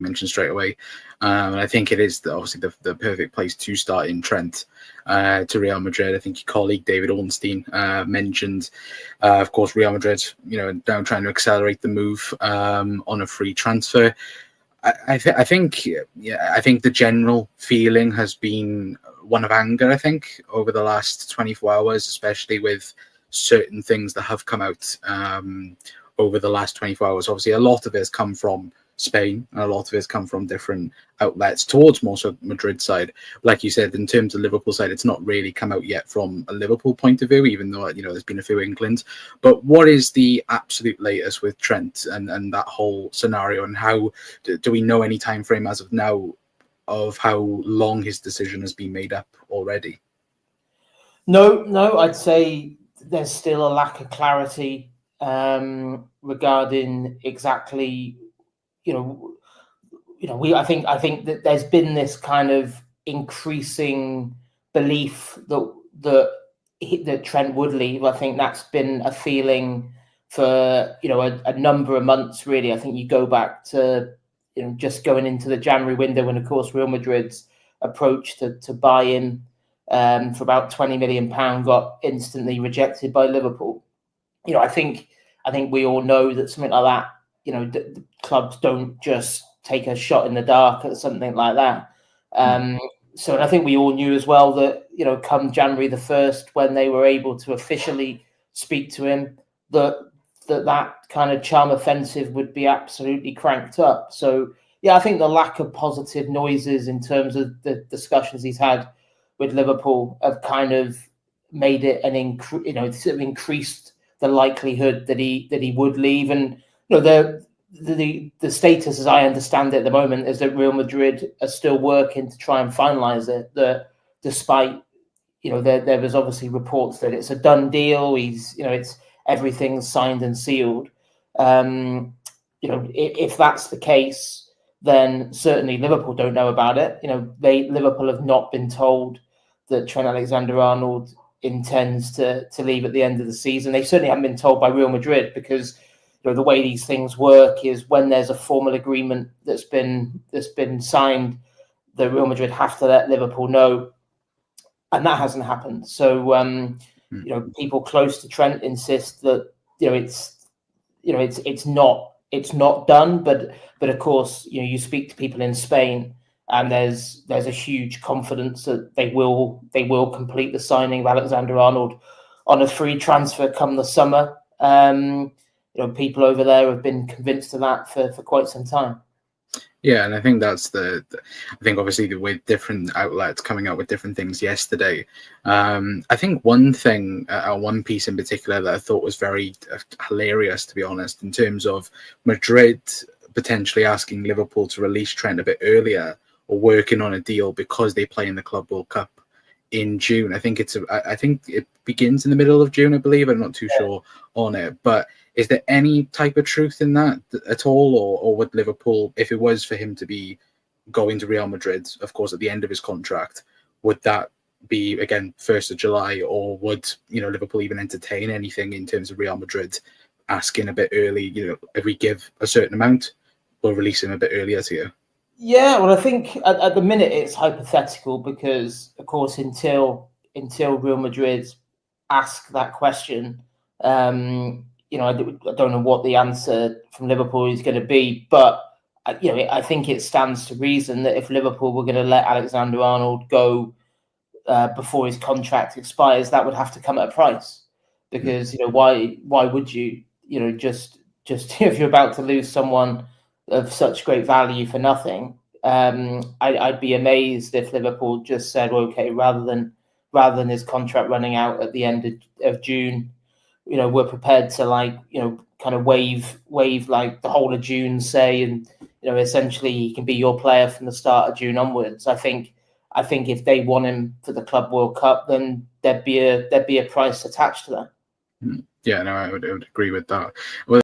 mentioned straight away. And I think it is obviously the perfect place to start in Trent to Real Madrid. I think your colleague David Ornstein mentioned, of course, Real Madrid, now trying to accelerate the move on a free transfer. I think the general feeling has been one of anger, I think, over the last 24 hours, especially with certain things that have come out over the last 24 hours. Obviously, a lot of it has come from Spain, and a lot of it has come from different outlets towards more so Madrid side. Like you said, in terms of Liverpool side, it's not really come out yet from a Liverpool point of view, even though there's been a few inklings. But what is the absolute latest with Trent and that whole scenario, and how do we know any time frame as of now of how long his decision has been made up already? No, I'd say there's still a lack of clarity regarding exactly. I think that there's been this kind of increasing belief that Trent would leave. I think that's been a feeling for a number of months, really. I think you go back to just going into the January window when, of course, Real Madrid's approach to buy him for about £20 million got instantly rejected by Liverpool. I think we all know that something like that, the clubs don't just take a shot in the dark at something like that. So and I think we all knew as well that, come January the 1st, when they were able to officially speak to him, that kind of charm offensive would be absolutely cranked up. So, yeah, I think the lack of positive noises in terms of the discussions he's had with Liverpool have kind of made it sort of increased the likelihood that he would leave. And the status, as I understand it at the moment, is that Real Madrid are still working to try and finalise it. That despite there was obviously reports that it's a done deal. It's everything's signed and sealed. If that's the case, then certainly Liverpool don't know about it. Liverpool have not been told that Trent Alexander-Arnold intends to leave at the end of the season. They certainly haven't been told by Real Madrid, because the way these things work is when there's a formal agreement that's been signed, the Real Madrid have to let Liverpool know, and that hasn't happened. So people close to Trent insist that it's not done, but of course you speak to people in Spain, and there's a huge confidence that they will complete the signing of Alexander-Arnold on a free transfer come the summer. People over there have been convinced of that for quite some time. Yeah, and I think I think obviously with different outlets coming out with different things yesterday, I think one piece in particular that I thought was very hilarious, to be honest, in terms of Madrid potentially asking Liverpool to release Trent a bit earlier, or working on a deal because they play in the Club World Cup in June. I think it begins in the middle of June, I believe. I'm not too sure on it, but is there any type of truth in that at all, or would Liverpool, if it was for him to be going to Real Madrid, of course, at the end of his contract, would that be again 1st of July, or would Liverpool even entertain anything in terms of Real Madrid asking a bit early? If we give a certain amount, we'll release him a bit earlier to you. Yeah, well, I think at the minute it's hypothetical, because, of course, until Real Madrid ask that question, I don't know what the answer from Liverpool is going to be. But I think it stands to reason that if Liverpool were going to let Alexander-Arnold go before his contract expires, that would have to come at a price. Because why would you just if you're about to lose someone of such great value for nothing? I'd be amazed if Liverpool just said, well, okay, rather than his contract running out at the end of June, we're prepared to kind of waive like the whole of June, say, and essentially he can be your player from the start of June onwards. I think if they want him for the Club World Cup, then there'd be a price attached to that. Yeah, no, I would agree with that. Well,